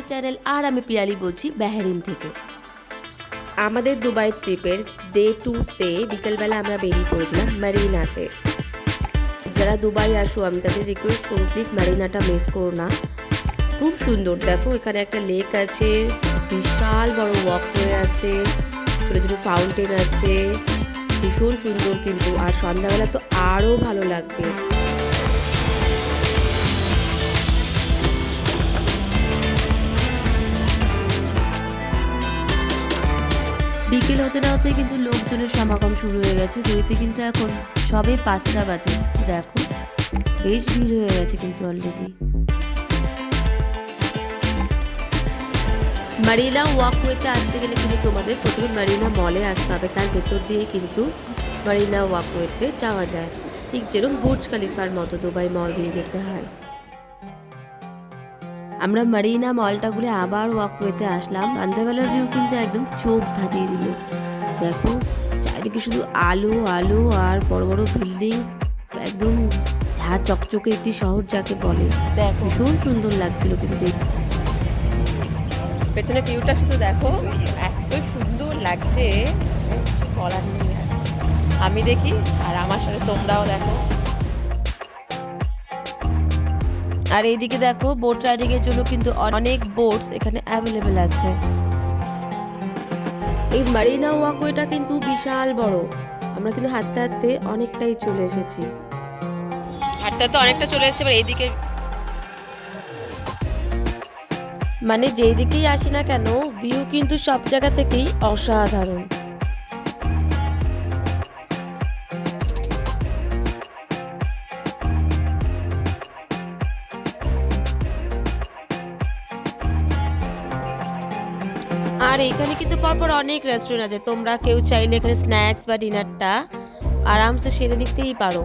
My channel. আর আমি পিয়ালি বলছি বাহরিন থেকে। আমাদের দুবাই ট্রিপের ডে 2-তে বিকেলবেলা আমরা বেরিয়ে পড়েছিলাম মারিনাতে। যারা দুবাই আসো আমি তাদের রিকোয়েস্ট করো প্লিজ মারিনাটা মিস করো না। খুব সুন্দর, দেখো এখানে একটা লেক আছে, বিশাল বড় ওয়াকওয়ে আছে, ছোটো ছোটো ফাউন্টেন আছে, ভীষণ সুন্দর কিন্তু। আর সন্ধ্যাবেলা তো আরও ভালো লাগবে। বিকেল হতে না হতে কিন্তু লোকজনের সমাগম শুরু হয়ে গেছে। ঘড়িতে কিন্তু এখন সবে 5টা বাজে। দেখো বেশ ভিড় হয়ে গেছে কিন্তু অলরেডি। মারিনা ওয়াকওয়েতে আসতে গেলে কিন্তু তোমাদের প্রথমে মারিনা মলে আসতে হবে, তার ভেতর দিয়ে কিন্তু মারিনা ওয়াকওয়েতে যাওয়া যায়। ঠিক যেরকম বুর্জ খলিফার মতো দুবাই মল দিয়ে যেতে হয়। আমরা মারিনা মলটা ঘুরে আবার ওয়াকওয়েতে আসলাম। সন্ধ্যাবেলার ভিউ কিন্তু একদম চোখ ধাঁধিয়ে দিল। দেখো চারিদিকে শুধু আলো আলো আর বড় বড় বিল্ডিং, একদম ঝা চকচকে একটি শহর যাকে বলে। ভীষণ সুন্দর লাগছিল কিন্তু। পেছনে ভিউটা শুধু দেখো, এত সুন্দর লাগছে বলার নেই। আমি দেখি আর আমার সাথে তোমরাও দেখো। আর এইদিকে দেখো বোট রাইডিং এর জন্য কিন্তু অনেক বোটস এখানে অ্যাভেলেবেল আছে। এই মারিনা ওয়াকওয়েটা কিন্তু বিশাল বড়। আমরা কিন্তু হাঁটতে হাঁটতে অনেকটাই চলে এসেছি। হাঁটতে তো অনেকটা চলে এসেছে। এবার এইদিকে মানে যেই দিকেই আসি না কেন ভিউ কিন্তু সব জায়গা থেকেই অসাধারণ। আর এখানে কিন্তু পরপর অনেক রেস্টুরেন্ট আছে, তোমরা কেউ চাইলে এখানে স্ন্যাক্স বা ডিনারটা আরামসে সেরে নিতেই পারো।